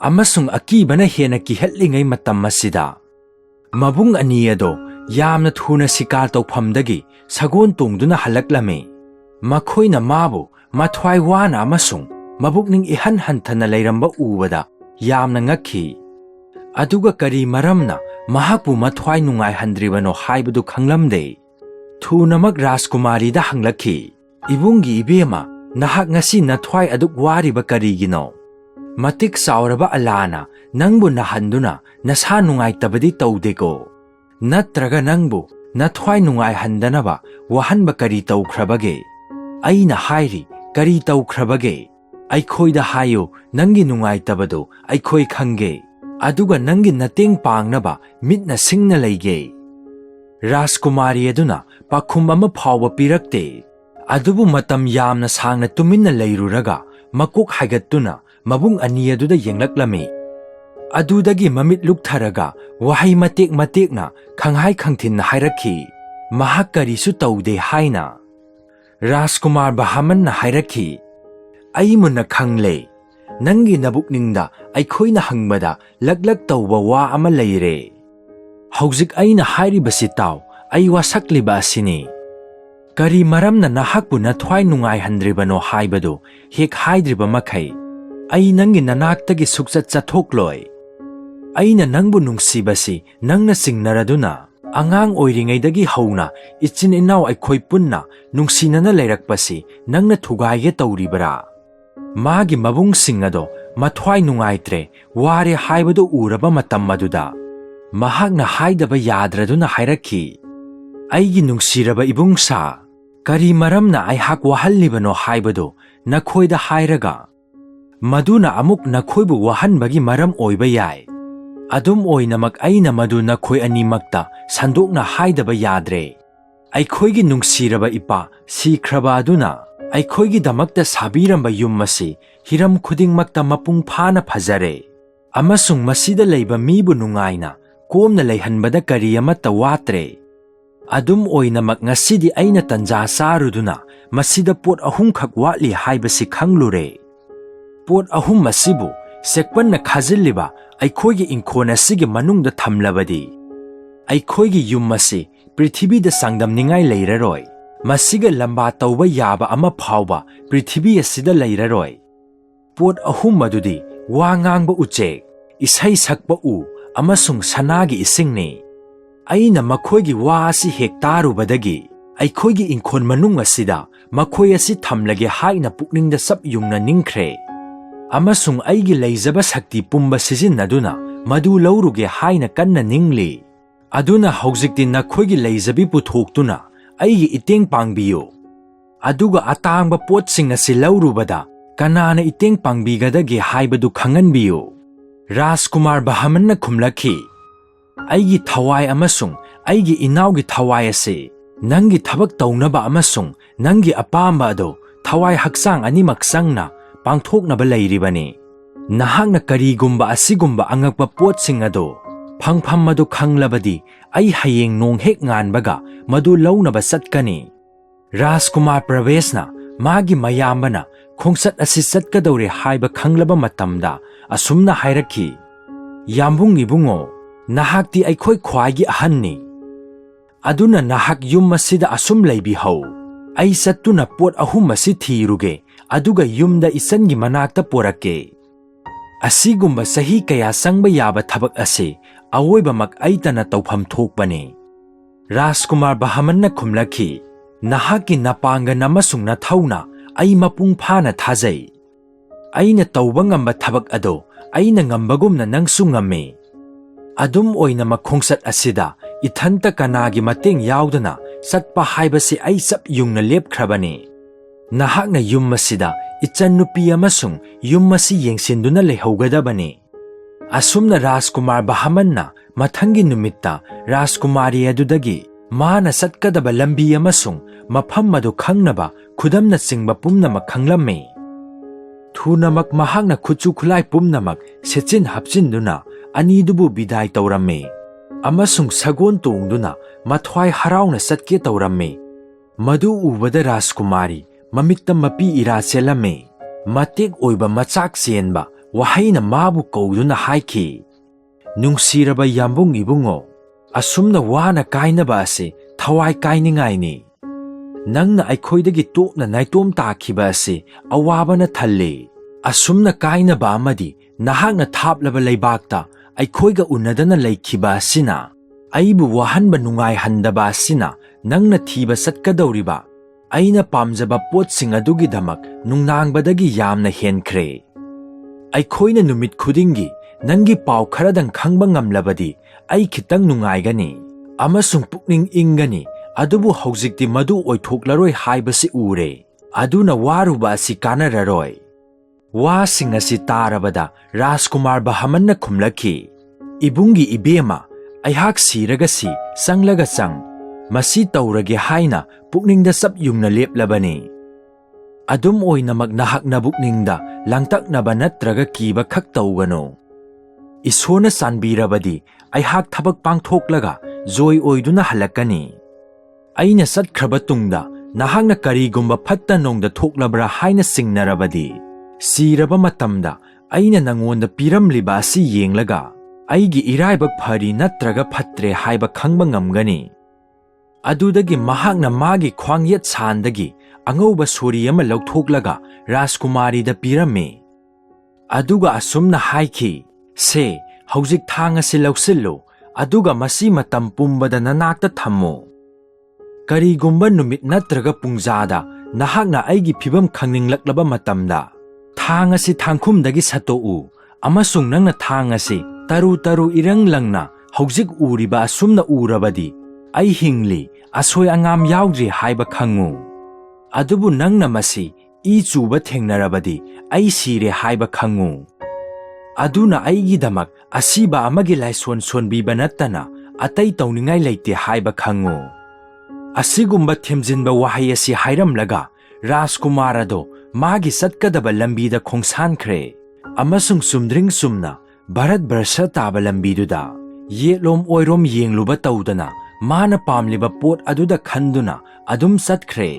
ꯑꯃꯁꯨꯡ ꯑꯀꯤꯕꯅ ꯍꯦꯟꯅ ꯀꯤꯍꯠꯂꯤꯉꯩ ꯃꯇꯝ ꯑꯁꯤꯗ ꯃꯕꯨꯡ ꯑꯅꯤ ꯑꯗꯣ ꯌꯥꯝꯅ ꯊꯨꯅ ꯁꯤꯀꯥꯔ ꯇꯧꯐꯝꯗꯒꯤ ꯁꯒꯣꯜ ꯇꯣꯡꯗꯨꯅ ꯍꯜꯂꯛꯂꯝꯃꯤ ꯃꯈꯣꯏꯅ ꯃꯥꯕꯨ ꯃꯊ꯭ꯋꯥꯏ ꯋꯥꯅ ꯑꯃꯁꯨꯡ ꯃꯕꯨꯛꯅꯤꯡ ꯏꯍꯟ ꯍꯟꯊꯅ ꯂꯩꯔꯝꯕ ꯎꯕꯗ ꯌꯥꯝꯅ ꯉꯛꯈꯤ ꯑꯗꯨꯒ ꯀꯔꯤ ꯃꯔꯝꯅ ꯃꯍꯥꯛꯄꯨ ꯃꯊ꯭ꯋꯥꯏ ꯅꯨꯡꯉꯥꯏꯍꯟꯗ꯭ꯔꯤꯕꯅꯣ ꯍꯥꯏꯕꯗꯨ ꯈꯪꯂꯝꯗꯦ ꯊꯨꯅꯃꯛ ꯔꯥꯖꯀꯨꯃꯥꯔꯤꯗ ꯍꯪꯂꯛꯈꯤ ꯏꯕꯨꯡꯒꯤ ꯏꯕꯦꯝꯃ ꯅꯍꯥꯛ ꯉꯁꯤ ꯅꯊ꯭ꯋꯥꯏ ꯑꯗꯨꯛ ꯋꯥꯔꯤꯕ ꯀꯔꯤꯒꯤꯅꯣ ꯃꯇꯤꯛ ꯆꯥꯎꯔꯕ ꯑꯜꯂꯥꯅ ꯅꯪꯕꯨ ꯅꯥꯍꯟꯗꯨꯅ ꯅꯁꯥ ꯅꯨꯡꯉꯥꯏꯇꯕꯗꯤ ꯇꯧꯗꯦꯀꯣ ꯅꯠꯇ꯭ꯔꯒ ꯅꯪꯕꯨ ꯅꯊ꯭ꯋꯥꯏ ꯅꯨꯡꯉꯥꯏꯍꯟꯗꯅꯕ ꯋꯥꯍꯟꯕ ꯀꯔꯤ ꯇꯧꯈ꯭ꯔꯕꯒꯦ ꯑꯩꯅ ꯍꯥꯏꯔꯤ ꯀꯔꯤ ꯇꯧꯈ꯭ꯔꯕꯒꯦ ꯑꯩꯈꯣꯏꯗ ꯍꯥꯏꯌꯨ ꯅꯪꯒꯤ ꯅꯨꯡꯉꯥꯏꯇꯕꯗꯨ ꯑꯩꯈꯣꯏ ꯈꯪꯒꯦ ꯑꯗꯨꯒ ꯅꯪꯒꯤ ꯃꯇꯦꯡ ꯄꯥꯡꯅꯕ ꯃꯤꯠꯅ ꯁꯤꯡꯅ ꯂꯩꯒꯦ ꯔꯥꯖꯀꯨꯃꯥꯔꯤ ꯑꯗꯨꯅ ꯄꯥꯎꯈꯨꯝ ꯑꯃ ꯐꯥꯎꯕ ꯄꯤꯔꯛꯇꯦ ꯑꯗꯨꯕꯨ ꯃꯇꯝ ꯌꯥꯝꯅ ꯁꯥꯡꯅ ꯇꯨꯃꯤꯟꯅ ꯂꯩꯔꯨꯔꯒ ꯃꯀꯣꯛ ꯍꯥꯏꯒꯠꯇꯨꯅ ꯃꯕꯨꯡ ꯑꯅꯤ ꯑꯗꯨꯗ ꯌꯦꯡꯂꯛꯂꯝꯃꯤ ꯑꯗꯨꯗꯒꯤ ꯃꯃꯤꯠ ꯂꯨꯛꯊꯔꯒ ꯋꯥꯍꯩ ꯃꯇꯦꯛ ꯃꯇꯦꯛꯅ ꯈꯪꯍꯥꯏ ꯈꯪꯊꯤꯟꯅ ꯍꯥꯏꯔꯛꯈꯤ ꯃꯍꯥꯛ ꯀꯔꯤꯁꯨ ꯇꯧꯗꯦ ꯍꯥꯏꯅ ꯔꯥꯖꯀꯨꯃꯥꯔ ꯕꯍꯥꯃꯟꯅ ꯍꯥꯏꯔꯛꯈꯤ ꯑꯩ ꯃꯨꯟꯅ ꯈꯪꯂꯦ ꯅꯪꯒꯤ ꯅꯕꯨꯛꯅꯤꯡꯗ ꯑꯩꯈꯣꯏꯅ ꯍꯪꯕꯗ ꯂꯛꯂꯛ ꯇꯧꯕ ꯋꯥ ꯑꯃ ꯂꯩꯔꯦ ꯍꯧꯖꯤꯛ ꯑꯩꯅ ꯍꯥꯏꯔꯤꯕꯁꯤ ꯇꯥꯎ ꯑꯩ ꯋꯥꯁꯛꯂꯤꯕ ꯑꯁꯤꯅꯤ ꯀꯔꯤ ꯃꯔꯝꯅ ꯅꯍꯥꯛꯄꯨ ꯅꯊ꯭ꯋꯥꯏ ꯅꯨꯡꯉꯥꯏꯍꯟꯗ꯭ꯔꯤꯕꯅꯣ ꯍꯥꯏꯕꯗꯨ ꯍꯦꯛ ꯍꯥꯏꯗ꯭ꯔꯤꯕ ꯃꯈꯩ ꯑꯩ ꯅꯪꯒꯤ ꯅꯅꯥꯛꯇꯒꯤ ꯁꯨꯛꯆꯠ ꯆꯠꯊꯣꯛꯂꯣꯏ ꯑꯩꯅ ꯅꯪꯕꯨ ꯅꯨꯡꯁꯤꯕꯁꯤ ꯅꯪꯅ ꯆꯤꯡꯅꯔꯗꯨꯅ Angang oiringay hauna ichin inaw aykhoy punna nungsinana layrakpasi nangna thugayge tawribara. Magi mabungsing ado mathwai nungaitre ware haibado uraba matam maduda. Mahakna haidaba yadraduna hairakhi. Aigi nungsiraba ibungsa. Kari maramna aihak wahallibano haibado nakhoida hairaga. Maduna amuk nakhoibu wahanbagi maram oiba yai. Adum oinamak aina madu nakhoi animakta sandokna haidaba yadre. Aikhoigi nungsiraba ipa sikhraba aduna aikhoigi damakta sabiramba yummasi hiram khudingmakta mapung phana phajare. Amasung masida leiba mibu nungaina komna leihanbada kari amata watre. Adum oinamak ngasidi aina tanja saruduna masida pot ahum khak watli haibasi khanglure. Pot ahum masibu sekpanna khazilliba aikhoigi inkhona sige manungda thamlabadi. Aikhoigi yummasi prithibida sangdamningai leiraroi. Masiga lamba tauba yaba ama phawba prithibi asida leiraroi. Pot ahum madudi wa ngangba uchek, isai sakpa u amasung sanagi isingni. Aina makhoigi wa asi hektarubadagi aikhoigi inkhon manung asida makhoi asi thamlage haina pukningda sap yungna ningkhre. Amasung aigi leizaba sakti pumba sijinnaduna madu lauruge haina kanna ningli. Aduna haujikti nakhoigi leizabi puthoktuna aigi iteng pangbiyo. Aduga atangba potsing asi laurubada kanana iteng pangbigadage haibadu khanganbiyo. Rajkumar Bahamanna khumlakhi. Aigi thawai amasung aigi inaugi thawai ase nangi thabak taunaba amasung nangi apamba ado thawai haksang animak sangna pangthoknaba leiribani. Nahakna karigumba asigumba angakpa potsing ado phangpham madu khanglabadi ai hayeng nonghek nganbaga madu launaba satkani. Rajkumar Pravesna magi mayambana khongsat asi satkadore haiba khanglaba matamda asumna hairakhi. Yambung ibungo nahakti aikhoi khwaigi ahanni. Aduna nahak yum masida asum leibi hau. Ai sattuna pot ahum masi thiruge aduga yumda isangi manakta porake. Asigumba sahi kaya sangba yaba thabak ase awoiba mak aitana tawpham thokpane. Rajkumar Bahamanna khumlakhi. Nahaki napanga namasung nathawna ai mapung phana thajai. Aina tawba ngamba thabak ado aina ngambagumna nangsu ngamme. Adum oina makhongsat asida ithanta kanagi mateng yaudana satpa haibasi ai sap yungna lepkhrabani. Nahakna yum masida ichan nupi amasung yum masi yengsinduna lehaugadabani. Asumna Rajkumar Bahamanna mathangi numitta Rajkumari adudagi mana satkadaba lambi amasung mafam madu khangnaba khudamna singba pumnamak khanglamme. Thunamak mahakna khuchu khulai pumnamak sechin hapchinduna anidubu bidai tawramme. Amasung sagon tongduna mathwai harauna satke tawramme. Madu ubada Rajkumari mamitta mapi ira selame. Matek oiba machak senba wahaina mabu kauduna haiki. Nungsiraba yambung ibungo asumna wana kainaba ase thawai kainingaini. Nangna aikhoidagi topna naitom takhiba ase awabana thalle. Asumna kainaba amadi nahakna thaplaba leibakta aikhoiga unadana leikhiba asina aibu wahanba nungai handaba asina nangna thiba satkadawriba aina pamjaba potsing adugi damak nungnangbadagi yamna henkhre. Aikhoina numit khudingi nangi paw kharadang khangba ngamlabadi ai khitang nungaigani amasung pukning ingani adubu haujikti madu oithoklaroi haibasi ure. Aduna waruba asi kanararoi. Wasing asi tarabada Rajkumar Bahamanna khumlakhi. Ibungi ibema aihak siragasi sanglaga sang masi tawrage haina pukningda sap yungna leplabani. Adum oinamak nahakna bukningda langtaknaba natraga kiba khak tawgano. Isona sanbirabadi aihak thabak pangthoklaga joy oiduna halakani. Aina satkhaba tungda nahakna karigumba phatta nongda thoklabra haina singnarabadi siraba matamda aina nangonda piramliba asi yenglaga aigi iraibak phari natraga phatre haiba khangba ngamgani. Adudagi mahakna magi khwangyat sandagi angauba sori ama lauthoklaga Rajkumari da pirame. Aduga asumna haiki se haujik thang asi lausillo ꯑꯗꯨꯒ ꯃꯁꯤ ꯃꯇꯝ ꯄꯨꯝꯕꯗ ꯅꯅꯥꯛꯇ ꯊꯝꯃꯨ꯫ ꯀꯔꯤꯒꯨꯝꯕ ꯅꯨꯃꯤꯠ ꯅꯠꯇ꯭ꯔꯒ ꯄꯨꯡꯖꯥꯗ ꯅꯍꯥꯛꯅ ꯑꯩꯒꯤ ꯐꯤꯚꯝ ꯈꯪꯅꯤꯡꯂꯛꯂꯕ ꯃꯇꯝꯗ ꯊꯥꯡ ꯑꯁꯤ ꯊꯥꯡꯈꯨꯝꯗꯒꯤ ꯁꯠꯇꯣꯛꯎ ꯑꯃꯁꯨꯡ ꯅꯪꯅ ꯊꯥꯡ ꯑꯁꯤ ꯇꯔꯨ ꯇꯔꯨ ꯏꯔꯪ ꯂꯪꯅ ꯍꯧꯖꯤꯛ ꯎꯔꯤꯕ ꯑꯁꯨꯝꯅ ꯎꯔꯕꯗꯤ ꯑꯩ ꯍꯤꯡꯂꯤ, ꯑꯁꯣꯏ ꯑꯉꯥꯝ ꯌꯥꯎꯗ꯭ꯔꯤ ꯍꯥꯏꯕ ꯈꯪꯉꯨ꯫ ꯑꯗꯨꯕꯨ ꯅꯪꯅ ꯃꯁꯤ ꯏ ꯆꯨꯕ ꯊꯦꯡꯅꯔꯕꯗꯤ ꯑꯩ ꯁꯤꯔꯦ ꯍꯥꯏꯕ ꯈꯪꯉꯨ꯫ ꯑꯗꯨꯅ ꯑꯩꯒꯤꯗꯃꯛ ꯑꯁꯤꯕ ꯑꯃꯒꯤ ꯂꯥꯏꯁꯣꯟ ꯁꯣꯟꯕꯤꯕ ꯅꯠꯇꯅ ꯑꯇꯩ ꯇꯧꯅꯤꯡꯉꯥꯏ ꯂꯩꯇꯦ ꯍꯥꯏꯕ ꯈꯪꯉꯨ꯫ ꯑꯁꯤꯒꯨꯝꯕ ꯊꯦꯝꯖꯤꯟꯕ ꯋꯥꯍꯩ ꯑꯁꯤ ꯍꯥꯏꯔꯝꯂꯒ ꯔꯥꯖꯀꯨꯃꯥꯔ ꯑꯗꯣ ꯃꯥꯒꯤ ꯆꯠꯀꯗꯕ ꯂꯝꯕꯤꯗ ꯈꯣꯡꯁꯥꯟꯈ꯭ꯔꯦ ꯑꯃꯁꯨꯡ ꯆꯨꯝꯗ꯭ꯔꯤꯡ ꯆꯨꯝꯅ ꯚꯥꯔꯠ ꯕꯔꯁ ꯇꯥꯕ ꯂꯝꯕꯤꯗꯨꯗ ꯌꯦꯠꯂꯣꯝ ꯑꯣꯏꯔꯣꯝ ꯌꯦꯡꯂꯨꯕ ꯇꯧꯗꯅ ꯃꯥꯅ ꯄꯥꯝꯂꯤꯕ ꯄꯣꯠ ꯑꯗꯨꯗ ꯈꯟꯗꯨꯅ ꯑꯗꯨꯝ ꯆꯠꯈ꯭ꯔꯦ꯫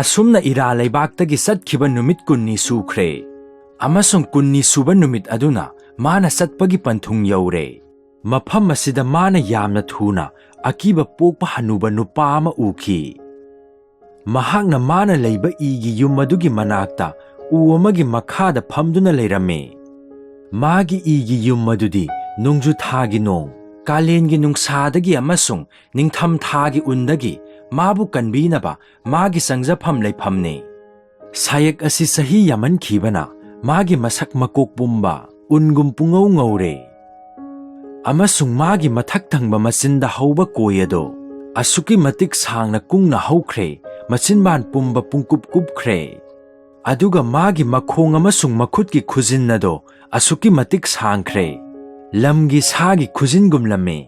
ꯑꯁꯨꯝꯅ ꯏꯔꯥ ꯂꯩꯕꯥꯛꯇꯒꯤ ꯆꯠꯈꯤꯕ ꯅꯨꯃꯤꯠ 20 ꯁꯨꯈ꯭ꯔꯦ ꯑꯃꯁꯨꯡ 20 ꯁꯨꯕ ꯅꯨꯃꯤꯠ ꯑꯗꯨꯅ ꯃꯥꯅ ꯆꯠꯄꯒꯤ ꯄꯟꯊꯨꯡ ꯌꯧꯔꯦ꯫ ꯃꯐꯝ ꯑꯁꯤꯗ ꯃꯥꯅ ꯌꯥꯝꯅ ꯊꯨꯅ ꯑꯀꯤꯕ ꯄꯣꯛꯄ ꯍꯟꯅꯨꯕ ꯅꯨꯄꯥ ꯑꯃ ꯎꯈꯤ꯫ ꯃꯍꯥꯛꯅ ꯃꯥꯅ ꯂꯩꯕ ꯏꯒꯤ ꯌꯨꯝ ꯑꯗꯨꯒꯤ ꯃꯅꯥꯛꯇ ꯎ ꯑꯃꯒꯤ ꯃꯈꯥꯗ ꯐꯝꯗꯨꯅ ꯂꯩꯔꯝꯃꯤ꯫ ꯃꯥꯒꯤ ꯏꯒꯤ ꯌꯨꯝ ꯑꯗꯨꯗꯤ ꯅꯣꯡꯖꯨ ꯊꯥꯒꯤ ꯅꯣꯡ, ꯀꯥꯂꯦꯟꯒꯤ ꯅꯨꯡꯁꯥꯗꯒꯤ ꯑꯃꯁꯨꯡ ꯅꯤꯡꯊꯝ ꯊꯥꯒꯤ ꯎꯟꯗꯒꯤ ꯃꯥꯕꯨ ꯀꯟꯕꯤꯅꯕ ꯃꯥꯒꯤ ꯆꯪꯖꯐꯝ ꯂꯩꯐꯝꯅꯤ꯫ ꯁꯥꯌꯦꯛ ꯑꯁꯤ ꯆꯍꯤ ꯌꯥꯝꯃꯟꯈꯤꯕꯅ ꯃꯥꯒꯤ ꯃꯁꯛ ꯃꯀꯣꯛ ꯄꯨꯝꯕ ꯎꯟꯒꯨꯝ ꯄꯨꯡꯉꯧ ꯉꯧꯔꯦ ꯑꯃꯁꯨꯡ ꯃꯥꯒꯤ ꯃꯊꯛ ꯊꯪꯕ ꯃꯆꯤꯟꯗ ꯍꯧꯕ ꯀꯣꯏ ꯑꯗꯣ ꯑꯁꯨꯛꯀꯤ ꯃꯇꯤꯛ ꯁꯥꯡꯅ ꯀꯨꯡꯅ ꯍꯧꯈ꯭ꯔꯦ, ꯃꯆꯤꯟꯕꯥꯟ ꯄꯨꯝꯕ ꯄꯨꯡꯀꯨꯞ ꯀꯨꯞꯈ꯭ꯔꯦ꯫ ꯑꯗꯨꯒ ꯃꯥꯒꯤ ꯃꯈꯣꯡ ꯑꯃꯁꯨꯡ ꯃꯈꯨꯠꯀꯤ ꯈꯨꯖꯤꯟ ꯑꯗꯣ ꯑꯁꯨꯛꯀꯤ ꯃꯇꯤꯛ ꯁꯥꯡꯈ꯭ꯔꯦ, ꯂꯝꯒꯤ ꯁꯥꯒꯤ ꯈꯨꯖꯤꯟꯒꯨꯝꯂꯝꯃꯤ꯫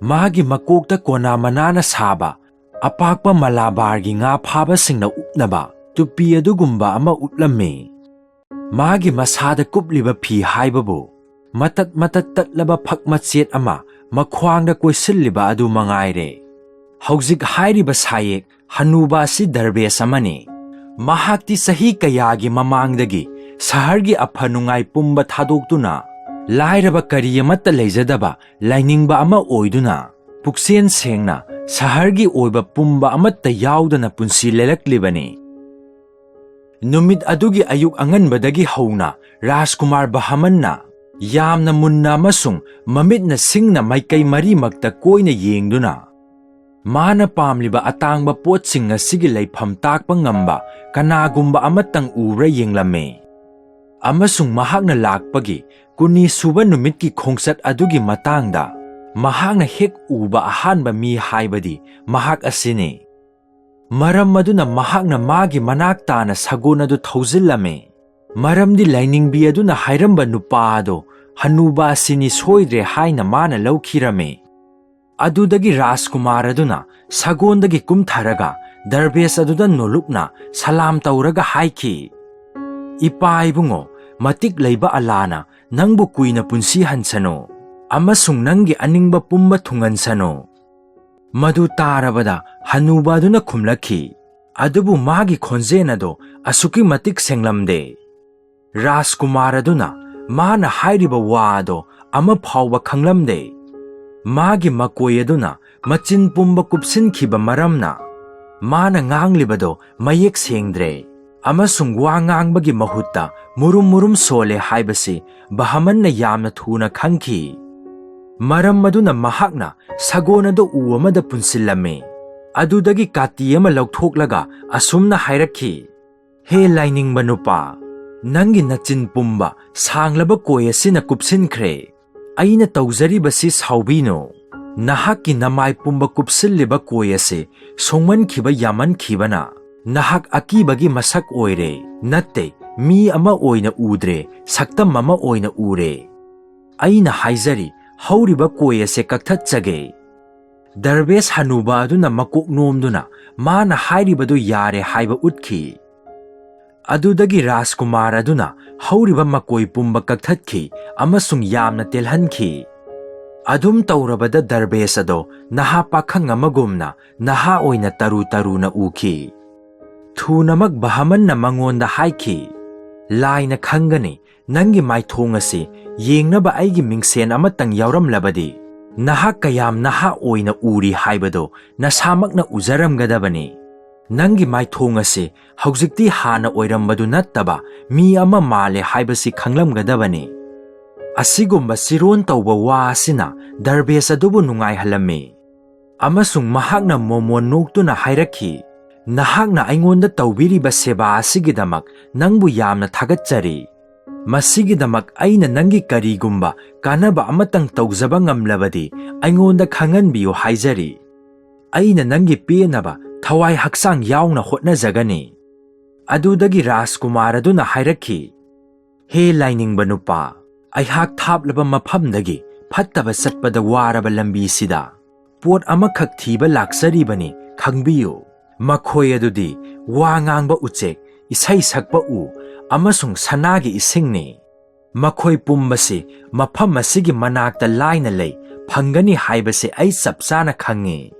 ꯃꯥꯒꯤ ꯃꯀꯣꯛꯇ ꯀꯣꯅꯥ ꯃꯅꯥꯅ ꯁꯥꯕ ꯑꯄꯥꯛꯄ ꯃꯂꯥꯕꯥꯔꯒꯤ ꯉꯥ ꯐꯥꯕꯁꯤꯡꯅ ꯎꯞꯅꯕ ꯇꯨꯄꯤ ꯑꯗꯨꯒꯨꯝꯕ ꯑꯃ ꯎꯞꯂꯝꯃꯤ꯫ ꯃꯥꯒꯤ ꯃꯁꯥꯗ ꯀꯨꯞꯂꯤꯕ ꯐꯤ ꯍꯥꯏꯕꯕꯨ ꯃꯇꯠ ꯃꯇꯠ ꯇꯠꯂꯕ ꯐꯛ ꯃꯆꯦꯠ ꯑꯃ ꯃꯈ꯭ꯋꯥꯡꯗ ꯀꯣꯏꯁꯤꯜꯂꯤꯕ ꯑꯗꯨ ꯃꯉꯥꯏꯔꯦ꯫ ꯍꯧꯖꯤꯛ ꯍꯥꯏꯔꯤꯕ ꯁꯥꯌꯦꯛ ꯍꯅꯨꯕ ꯑꯁꯤ ꯗꯔꯕꯦꯁ ꯑꯃꯅꯤ꯫ ꯃꯍꯥꯛꯇꯤ ꯆꯍꯤ ꯀꯌꯥꯒꯤ ꯃꯃꯥꯡꯗꯒꯤ ꯁꯍꯔꯒꯤ ꯑꯐ ꯅꯨꯡꯉꯥꯏ ꯄꯨꯝꯕ ꯊꯥꯗꯣꯛꯇꯨꯅ ꯂꯥꯏꯔꯕ ꯀꯔꯤ ꯑꯃꯠꯇ ꯂꯩꯖꯗꯕ ꯂꯥꯏꯅꯤꯡꯕ ꯑꯃ ꯑꯣꯏꯗꯨꯅ ꯄꯨꯛꯆꯦꯟ ꯁꯦꯡꯅ ꯁꯍꯔꯒꯤ ꯑꯣꯏꯕ ꯄꯨꯝꯕ ꯑꯃꯠꯇ ꯌꯥꯎꯗꯅ ꯄꯨꯟꯁꯤ ꯂꯦꯜꯂꯛꯂꯤꯕꯅꯤ꯫ ꯅꯨꯃꯤꯠ ꯑꯗꯨꯒꯤ ꯑꯌꯨꯛ ꯑꯉꯟꯕꯗꯒꯤ ꯍꯧꯅ ꯔꯥꯖꯀꯨꯃꯥꯔ ꯕꯍꯃꯟꯅ ꯌꯥꯝꯅ ꯃꯨꯟꯅ ꯑꯃꯁꯨꯡ ꯃꯃꯤꯠꯅ ꯁꯤꯡꯅ ꯃꯥꯏꯀꯩ ꯃꯔꯤꯃꯛꯇ ꯀꯣꯏꯅ ꯌꯦꯡꯗꯨꯅ ꯃꯥꯅ ꯄꯥꯝꯂꯤꯕ ꯑꯇꯥꯡꯕ ꯄꯣꯠꯁꯤꯡ ꯑꯁꯤꯒꯤ ꯂꯩꯐꯝ ꯇꯥꯛꯄ ꯉꯝꯕ ꯀꯅꯥꯒꯨꯝꯕ ꯑꯃꯠꯇꯪ ꯎꯕ꯭ꯔꯥ ꯌꯦꯡꯂꯝꯃꯤ꯫ ꯑꯃꯁꯨꯡ ꯃꯍꯥꯛꯅ ꯂꯥꯛꯄꯒꯤ 20 ꯁꯨꯕ ꯅꯨꯃꯤꯠꯀꯤ ꯈꯣꯡꯆꯠ ꯑꯗꯨꯒꯤ ꯃꯇꯥꯡꯗ ꯃꯍꯥꯛꯅ ꯍꯦꯛ ꯎꯕ ꯑꯍꯥꯟꯕ ꯃꯤ ꯍꯥꯏꯕꯗꯤ ꯃꯍꯥꯛ ꯑꯁꯤꯅꯤ꯫ ꯃꯔꯝ ꯑꯗꯨꯅ ꯃꯍꯥꯛꯅ ꯃꯥꯒꯤ ꯃꯅꯥꯛ ꯇꯥꯅ ꯁꯒꯣꯜ ꯑꯗꯨ ꯊꯧꯖꯤꯜꯂꯝꯃꯤ꯫ ꯃꯔꯝꯗꯤ ꯂꯥꯏꯅꯤꯡꯕꯤ ꯑꯗꯨꯅ ꯍꯥꯏꯔꯝꯕ ꯅꯨꯄꯥ ꯑꯗꯣ ꯍꯅꯨꯕ ꯑꯁꯤꯅꯤ ꯁꯣꯏꯗ꯭ꯔꯦ ꯍꯥꯏꯅ ꯃꯥꯅ ꯂꯧꯈꯤꯔꯝꯃꯤ꯫ ꯑꯗꯨꯗꯒꯤ ꯔꯥꯖꯀꯨꯃꯥꯔ ꯑꯗꯨꯅ ꯁꯒꯣꯜꯗꯒꯤ ꯀꯨꯝꯊꯔꯒ ꯗꯔꯕꯦꯁ ꯑꯗꯨꯗ ꯅꯣꯂꯨꯛꯅ ꯁꯂꯥꯝ ꯇꯧꯔꯒ ꯍꯥꯏꯈꯤ, "ꯏꯄꯥ ꯏꯕꯨꯡꯉꯣ, ꯃꯇꯤꯛ ꯂꯩꯕ ꯑꯜꯂꯥꯅ ꯅꯪꯕꯨ ꯀꯨꯏꯅ ꯄꯨꯟꯁꯤ ꯍꯟꯁꯅꯨ ꯑꯃꯁꯨꯡ ꯅꯪꯒꯤ ꯑꯅꯤꯡꯕ ꯄꯨꯝꯕ ꯊꯨꯡꯍꯟꯁꯅꯨ"꯫ ꯃꯗꯨ ꯇꯥꯔꯕꯗ ꯍꯅꯨꯕ ꯑꯗꯨꯅ ꯈꯨꯝꯂꯛꯈꯤ, ꯑꯗꯨꯕꯨ ꯃꯥꯒꯤ ꯈꯣꯟꯖꯦꯜ ꯑꯗꯣ ꯑꯁꯨꯛꯀꯤ ꯃꯇꯤꯛ ꯁꯦꯡꯂꯝꯗꯦ꯫ ꯔꯥꯖꯀꯨꯃꯥꯔ ꯑꯗꯨꯅ ꯃꯥꯅ ꯍꯥꯏꯔꯤꯕ ꯋꯥ ꯑꯗꯣ ꯑꯃ ꯐꯥꯎꯕ ꯈꯪꯂꯝꯗꯦ꯫ ꯃꯥꯒꯤ ꯃꯀꯣꯏ ꯑꯗꯨꯅ ꯃꯆꯤꯟ ꯄꯨꯝꯕ ꯀꯨꯞꯁꯤꯟꯈꯤꯕ ꯃꯔꯝꯅ ꯃꯥꯅ ꯉꯥꯡꯂꯤꯕꯗꯣ ꯃꯌꯦꯛ ꯁꯦꯡꯗ꯭ꯔꯦ ꯑꯃꯁꯨꯡ ꯋꯥ ꯉꯥꯡꯕꯒꯤ ꯃꯍꯨꯠꯇ ꯃꯨꯔꯨꯝ ꯃꯨꯔꯨꯝ ꯁꯣꯜꯂꯦ ꯍꯥꯏꯕꯁꯤ ꯕꯍꯃꯟꯅ ꯌꯥꯝꯅ ꯊꯨꯅ ꯈꯪꯈꯤ꯫ ꯃꯔꯝ ꯑꯗꯨꯅ ꯃꯍꯥꯛꯅ ꯁꯒꯣꯜ ꯑꯗꯨ ꯎ ꯑꯃꯗ ꯄꯨꯟꯁꯤꯜꯂꯝꯃꯤ꯫ ꯑꯗꯨꯗꯒꯤ ꯀꯥꯇꯤ ꯑꯃ ꯂꯧꯊꯣꯛꯂꯒ ꯑꯁꯨꯝꯅ ꯍꯥꯏꯔꯛꯈꯤ, "ꯍꯦ ꯂꯥꯏꯅꯤꯡꯕ ꯅꯨꯄꯥ, ꯅꯪꯒꯤ ꯅꯆꯤꯟ ꯄꯨꯝꯕ ꯁꯥꯡꯂꯕ ꯀꯣꯏ ꯑꯁꯤꯅ ꯀꯨꯞꯁꯤꯟꯈ꯭ꯔꯦ꯫ ꯑꯩꯅ ꯇꯧꯖꯔꯤꯕꯁꯤ ꯁꯥꯎꯕꯤꯅꯨ꯫ ꯅꯍꯥꯛꯀꯤ ꯅꯃꯥꯏ ꯄꯨꯝꯕ ꯀꯨꯞꯁꯤꯜꯂꯤꯕ ꯀꯣꯏ ꯑꯁꯤ ꯁꯣꯡꯃꯟꯈꯤꯕ ꯌꯥꯝꯃꯟꯈꯤꯕꯅ ꯅꯍꯥꯛ ꯑꯀꯤꯕꯒꯤ ꯃꯁꯛ ꯑꯣꯏꯔꯦ, ꯅꯠꯇꯦ ꯃꯤ ꯑꯃ ꯑꯣꯏꯅ ꯎꯗ꯭ꯔꯦ, ꯁꯛꯇꯝ ꯑꯃ ꯑꯣꯏꯅ ꯎꯔꯦ꯫ ꯑꯩꯅ ꯍꯥꯏꯖꯔꯤ, ꯍꯧꯔꯤꯕ ꯀꯣꯏ ꯑꯁꯤ ꯀꯛꯊꯠꯆꯒꯦ"꯫ ꯗꯔꯕꯦꯁ ꯍꯅꯨꯕ ꯑꯗꯨꯅ ꯃꯀꯣꯛ ꯅꯣꯝꯗꯨꯅ ꯃꯥꯅ ꯍꯥꯏꯔꯤꯕꯗꯨ ꯌꯥꯔꯦ ꯍꯥꯏꯕ ꯎꯠꯈꯤ꯫ ꯑꯗꯨꯗꯒꯤ ꯔꯥꯖꯀꯨꯃꯥꯔ ꯑꯗꯨꯅ ꯍꯧꯔꯤꯕ ꯃꯀꯣꯏ ꯄꯨꯝꯕ ꯀꯛꯊꯠꯈꯤ ꯑꯃꯁꯨꯡ ꯌꯥꯝꯅ ꯇꯦꯜꯍꯟꯈꯤ꯫ ꯑꯗꯨꯝ ꯇꯧꯔꯕꯗ ꯗꯔꯕꯦꯁ ꯑꯗꯣ ꯅꯍꯥ ꯄꯥꯈꯪ ꯑꯃꯒꯨꯝꯅ ꯅꯍꯥ ꯑꯣꯏꯅ ꯇꯔꯨ ꯇꯔꯨꯅ ꯎꯈꯤ꯫ ꯊꯨꯅꯃꯛ ꯕꯍꯃꯟꯅ ꯃꯉꯣꯟꯗ ꯍꯥꯏꯈꯤ, "ꯂꯥꯏꯅ ꯈꯪꯒꯅꯤ, ꯅꯪꯒꯤ ꯃꯥꯏꯊꯣꯡ ꯑꯁꯤ ꯌꯦꯡꯅꯕ ꯑꯩꯒꯤ ꯃꯤꯡꯁꯦꯟ ꯑꯃꯇꯪ ꯌꯥꯎꯔꯝꯂꯕꯗꯤ ꯅꯍꯥꯛ ꯀꯌꯥꯝ ꯅꯍꯥ ꯑꯣꯏꯅ ꯎꯔꯤ ꯍꯥꯏꯕꯗꯣ ꯅꯁꯥꯃꯛꯅ ꯎꯖꯔꯝꯒꯗꯕꯅꯤ꯫ ꯅꯪꯒꯤ ꯃꯥꯏꯊꯣꯡ ꯑꯁꯤ ꯍꯧꯖꯤꯛꯇꯤ ꯍꯥꯟꯅ ꯑꯣꯏꯔꯝꯕꯗꯨ ꯅꯠꯇꯕ ꯃꯤ ꯑꯃ ꯃꯥꯜꯂꯦ ꯍꯥꯏꯕꯁꯤ ꯈꯪꯂꯝꯒꯗꯕꯅꯤ"꯫ ꯑꯁꯤꯒꯨꯝꯕ ꯆꯤꯔꯣꯟ ꯇꯧꯕ ꯋꯥ ꯑꯁꯤꯅ ꯗꯔꯕꯦꯁ ꯑꯗꯨꯕꯨ ꯅꯨꯡꯉꯥꯏꯍꯜꯂꯝꯃꯤ ꯑꯃꯁꯨꯡ ꯃꯍꯥꯛꯅ ꯃꯣꯃꯣꯟ ꯅꯣꯛꯇꯨꯅ ꯍꯥꯏꯔꯛꯈꯤ, "ꯅꯍꯥꯛꯅ ꯑꯩꯉꯣꯟꯗ ꯇꯧꯕꯤꯔꯤꯕ ꯁꯦꯕꯥ ꯑꯁꯤꯒꯤꯗꯃꯛ ꯅꯪꯕꯨ ꯌꯥꯝꯅ ꯊꯥꯒꯠꯆꯔꯤ꯫ ꯃꯁꯤꯒꯤꯗꯃꯛ ꯑꯩꯅ ꯅꯪꯒꯤ ꯀꯔꯤꯒꯨꯝꯕ ꯀꯥꯟꯅꯕ ꯑꯃꯇꯪ ꯇꯧꯖꯕ ꯉꯝꯂꯕꯗꯤ ꯑꯩꯉꯣꯟꯗ ꯈꯪꯍꯟꯕꯤꯌꯨ ꯍꯥꯏꯖꯔꯤ꯫ ꯑꯩꯅ ꯅꯪꯒꯤ ꯄꯦꯟꯅꯕ ꯊꯋꯥꯏ ꯍꯛꯆꯥꯡ ꯌꯥꯎꯅ ꯍꯣꯠꯅꯖꯒꯅꯤ"꯫ ꯑꯗꯨꯗꯒꯤ ꯔꯥꯖꯀꯨꯃꯥꯔ ꯑꯗꯨꯅ ꯍꯥꯏꯔꯛꯈꯤ, "ꯍꯦ ꯂꯥꯏꯅꯤꯡꯕ ꯅꯨꯄꯥ, ꯑꯩꯍꯥꯛ ꯊꯥꯞꯂꯕ ꯃꯐꯝꯗꯒꯤ ꯐꯠꯇꯕ ꯆꯠꯄꯗ ꯋꯥꯔꯕ ꯂꯝꯕꯤꯁꯤꯗ ꯄꯣꯠ ꯑꯃꯈꯛ ꯊꯤꯕ ꯂꯥꯛꯆꯔꯤꯕꯅꯤ ꯈꯪꯕꯤꯌꯨ꯫ ꯃꯈꯣꯏ ꯑꯗꯨꯗꯤ ꯋꯥ ꯉꯥꯡꯕ ꯎꯆꯦꯛ, ꯏꯁꯩ ꯁꯛꯄ ꯎ ꯑꯃꯁꯨꯡ ꯁꯅꯥꯒꯤ ꯏꯁꯤꯡꯅꯤ꯫ ꯃꯈꯣꯏ ꯄꯨꯝꯕꯁꯤ ꯃꯐꯝ ꯑꯁꯤꯒꯤ ꯃꯅꯥꯛꯇ ꯂꯥꯏꯅ ꯂꯩ ꯐꯪꯒꯅꯤ ꯍꯥꯏꯕꯁꯤ ꯑꯩ ꯆꯞ ꯆꯥꯅ ꯈꯪꯏ꯫